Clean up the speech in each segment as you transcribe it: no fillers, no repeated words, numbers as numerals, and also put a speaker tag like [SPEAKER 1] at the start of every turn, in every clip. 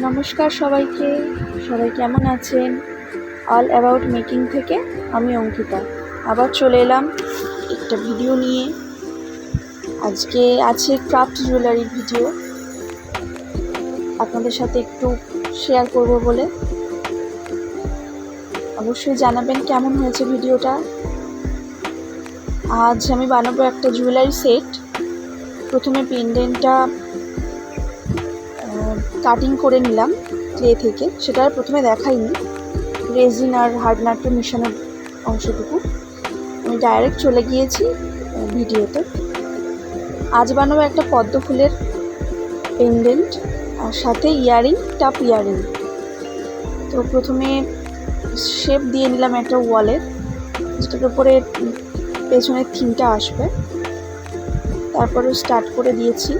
[SPEAKER 1] নমস্কার সবাইকে। সবাই কেমন আছেন? অল অ্যাবাউট মেকিং থেকে আমি অঙ্কিতা আবার চলে এলাম একটা ভিডিও নিয়ে। আজকে আছে ক্রাফট জুয়েলারির ভিডিও, আপনাদের সাথে একটু শেয়ার করব বলে। অবশ্যই জানাবেন কেমন হয়েছে ভিডিওটা। আজ আমি বানাবো একটা জুয়েলারি সেট। প্রথমে পেন্ডেন্টটা কাটিং করে নিলাম ক্লে থেকে, সেটা আর প্রথমে দেখাইনি। রেজিন আর হার্ডনাটটা মিশানোর অংশটুকু আমি ডাইরেক্ট চলে গিয়েছি ভিডিওতে। আজ বানাবো একটা পদ্ম ফুলের পেন্ডেন্ট আর সাথে ইয়ারিং, টাপ ইয়ারিং। তো প্রথমে শেপ দিয়ে নিলাম একটা ওয়ালের, যেটার উপরে পেছনের থিমটা আসবে। তারপরে স্টার্ট করে দিয়েছি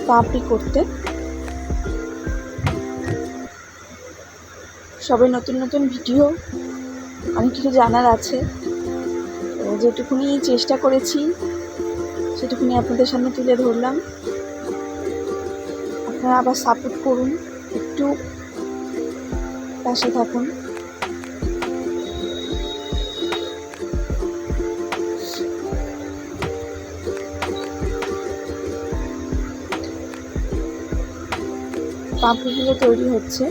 [SPEAKER 1] পাপড়ি করতে। সবে নতুন নতুন ভিডিও, অনেক কিছু জানার আছে। যেটুকুনি চেষ্টা করেছি সেটুকুনি আপনাদের সামনে তুলে ধরলাম। আপনারা আবার সাপোর্ট করুন, একটু পাশে থাকুন। পাপড়িগুলো তৈরি হচ্ছে।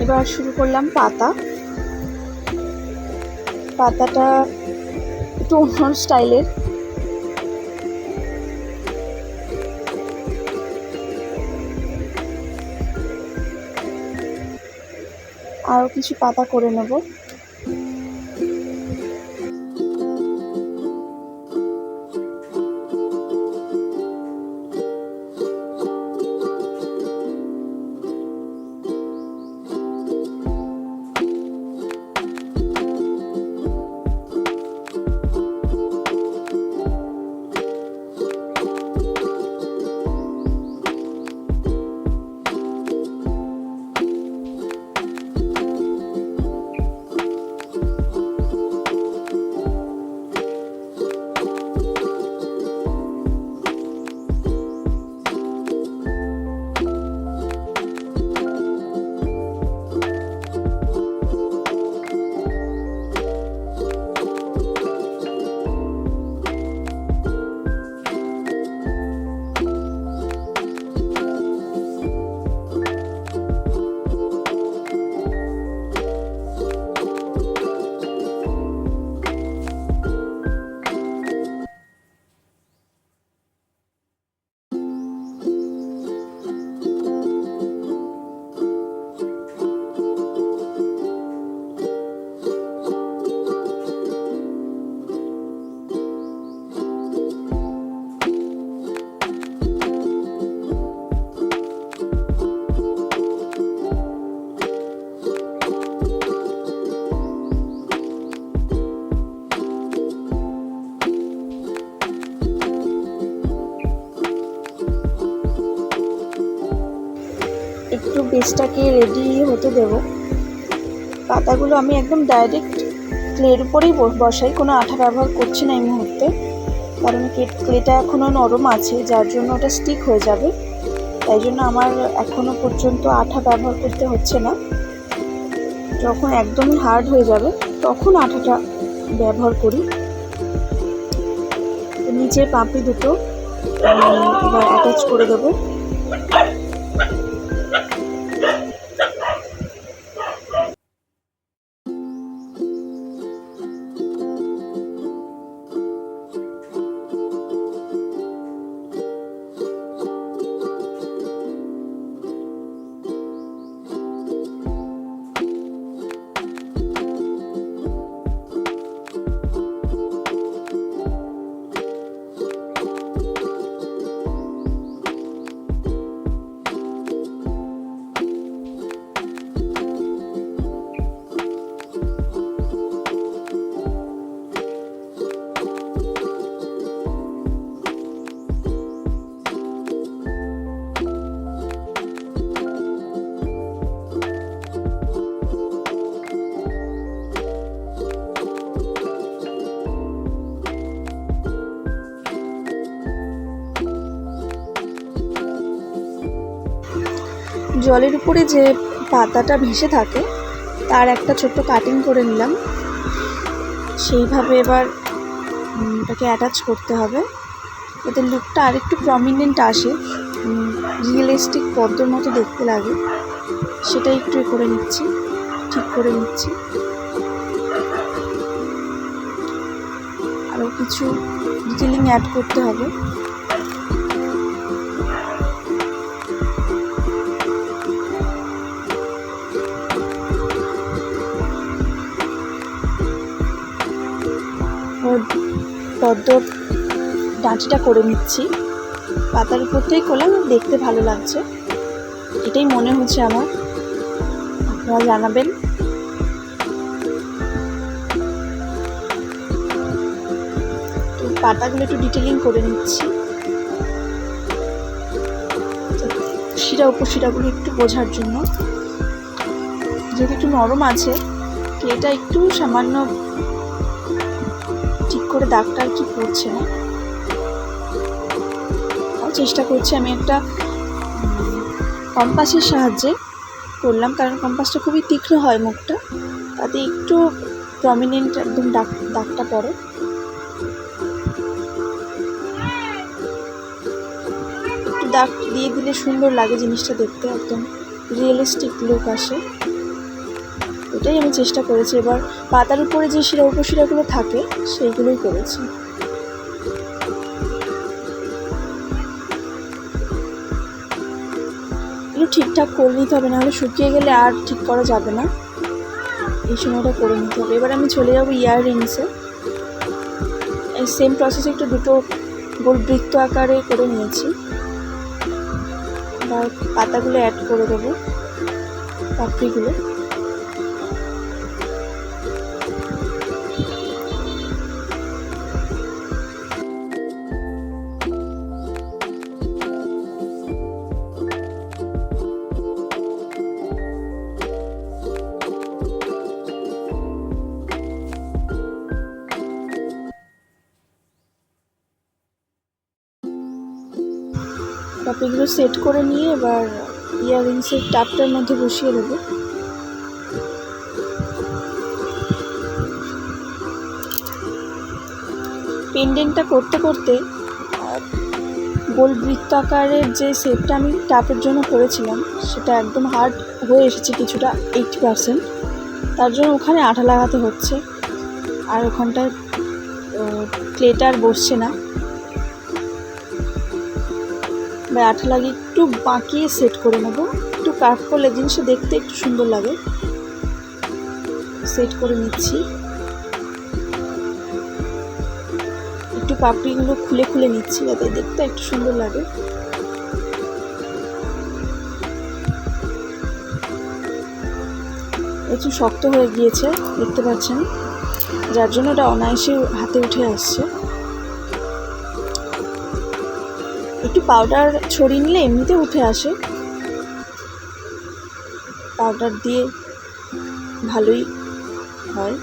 [SPEAKER 1] এবার শুরু করলাম পাতাটা একটু অন্য স্টাইলের। আরও কিছু পাতা করে নেব। একটু বেসটাকে রেডি হতে দেব। পাতাগুলো আমি একদম ডাইরেক্ট ক্লের উপরেই বসাই, কোনো আঠা ব্যবহার করছি না এই মুহূর্তে, কারণ ক্লেটা এখনও নরম আছে, যার জন্য ওটা স্টিক হয়ে যাবে। তাই জন্য আমার এখনও পর্যন্ত আঠা ব্যবহার করতে হচ্ছে না। যখন একদমই হার্ড হয়ে যাবে তখন আঠাটা ব্যবহার করি। নিচে পাপড়ি দুটো এবার অ্যাটাচ করে দেবো। জলের উপরে যে পাতাটা ভেসে থাকে তার একটা ছোট্ট কাটিং করে নিলাম। সেইভাবে এবার এটাকে অ্যাটাচ করতে হবে, এতে লুকটা আরেকটু প্রমিনেন্ট আসে, রিয়েলিস্টিক পদ্মর মতো দেখতে লাগে। সেটাই একটু করে নিচ্ছি, ঠিক করে নিচ্ছি। আরও কিছু ডিটেলিং অ্যাড করতে হবে। পদ্মর ডাঁটিটা করে নিচ্ছি, পাতার উপর থেকে করলাম, দেখতে ভালো লাগছে, এটাই মনে হচ্ছে আমার। আপনারা জানাবেন। তো পাতাগুলো একটু ডিটেলিং করে নিচ্ছি, উপশিরাগুলো একটু বোঝার জন্য। যেহেতু একটু নরম আছে, এটা একটু সামান্য ঠিক করে দাগটা আর কি পড়ছে না। চেষ্টা করছি আমি একটা কম্পাসের সাহায্যে করলাম, কারণ কম্পাসটা খুবই তীক্ষ্ণ হয় মুখটা, তাতে একটু প্রমিনেন্ট একদম দাগটা পড়ে। একটু দাগ দিয়ে দিলে সুন্দর লাগে জিনিসটা দেখতে, একদম রিয়েলিস্টিক লুক আসে। এটাই আমি চেষ্টা করেছি। এবার পাতার উপরে যে শিরা উপশিরাগুলো থাকে সেইগুলোই করেছি। এগুলো ঠিকঠাক করে নিতে হবে, নাহলে শুকিয়ে গেলে আর ঠিক করা যাবে না। এই সময়টা করে নিতে হবে। এবার আমি চলে যাবো ইয়াররিংসে। এই সেম প্রসেসে একটু দুটো গোল বৃত্ত আকারে করে নিয়েছি। এবার পাতাগুলো অ্যাড করে দেবো, পাপড়িগুলো। পাপড়িগুলো সেট করে নিয়ে এবার ইয়াররিংসের টাপটার মধ্যে বসিয়ে দেবো। পেন্ডেন্টটা করতে করতে গোল বৃত্ত আকারের যে শেপটা আমি টাপের জন্য করেছিলাম সেটা একদম হার্ড হয়ে এসেছে কিছুটা, 80%। তার জন্য ওখানে আঠা লাগাতে হচ্ছে, আর ওখানটায় ক্লেটা আর বসছে না। বা আঠা লাগিয়ে একটু বাঁকিয়ে সেট করে নেব, একটু কাট করলে জিনিসটা দেখতে একটু সুন্দর লাগে। সেট করে নিচ্ছি, একটু পাপড়িগুলো খুলে খুলে নিচ্ছি যাতে দেখতে একটু সুন্দর লাগে। একটু শক্ত হয়ে গিয়েছে দেখতে পাচ্ছেন, যার জন্য ওটা অনায়াসে হাতে উঠে আসছে। একটু পাউডার ছড়িয়ে নিলে এমনিতে উঠে আসে, পাউডার দিয়ে ভালোই হয়।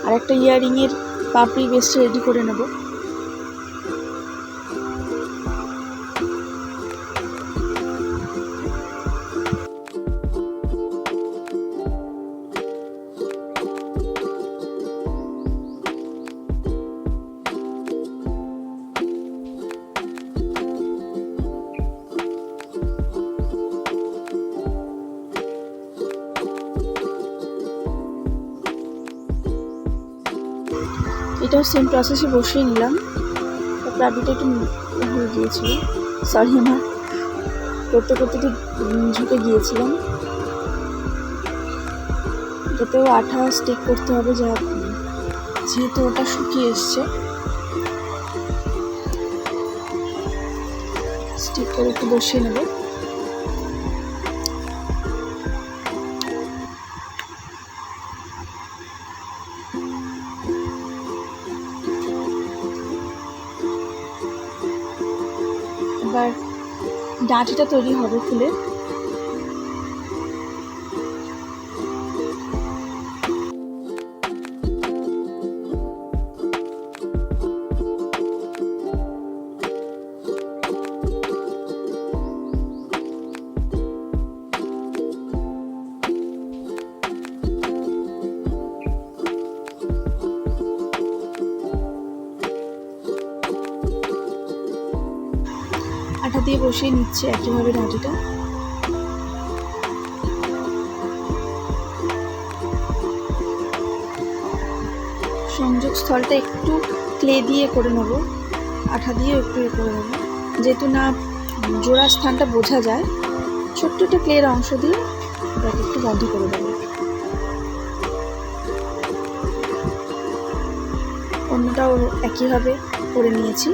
[SPEAKER 1] আর একটা ইয়াররিংয়ের পাপড়ি বেসটা রেডি করে নেব। এটাও সেম প্রসেসে বসিয়ে নিলাম। পাপড়িটা একটু হয়ে গিয়েছিল, সরি আমার করতে করতে একটু ঝুঁকে গিয়েছিলাম। এটাতেও আঠা স্টিক করতে হবে, যেহেতু ওটা শুকিয়ে এসছে। স্টিক করে একটু বসিয়ে নেব। এবার ডাঁটিটা তৈরি হবে ফুলের। দিয়ে বসিয়ে নিচ্ছি একইভাবে ঢাটিটা। সংযোগ স্থলটা একটু ক্লে দিয়ে করে নেব, আঠা দিয়ে একটু করে নেব, যেহেতু না জোড়া স্থানটা বোঝা যায়। ছোট্ট একটা ক্লের অংশ দিয়ে এটাকে একটু বন্ধ করে দেবো। অন্যটাও একইভাবে করে নিয়েছি।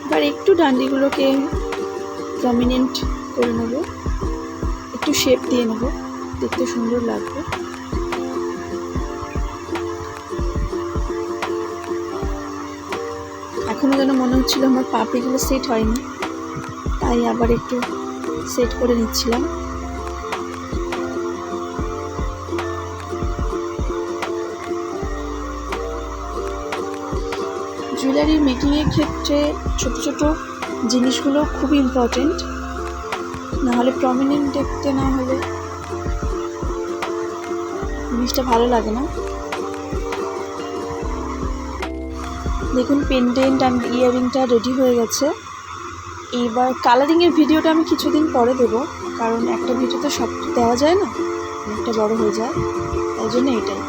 [SPEAKER 1] এবার একটু ডান্ডিগুলোকে প্রমিনেন্ট করে নেব, একটু শেপ দিয়ে নেব, দেখতে সুন্দর লাগবে। এখনও যেন মনে হচ্ছিল আমার পাপড়িগুলো সেট হয়নি, তাই আবার একটু সেট করে নিচ্ছিলাম। জুয়েলারি মেকিংয়ের ক্ষেত্রে ছোট ছোট জিনিসগুলো খুব ইম্পর্টেন্ট, নাহলে প্রমিনেন্ট দেখতে না হলে জিনিসটা ভালো লাগে না। দেখুন পেন্ডেন্ট অ্যান্ড ইয়াররিংটা রেডি হয়ে গেছে। এবার কালারিংয়ের ভিডিওটা আমি কিছুদিন পরে দেবো, কারণ একটা ভিডিওতে সব দেওয়া যায় না, অনেকটা বড় হয়ে যায়, তাই জন্য এটাই।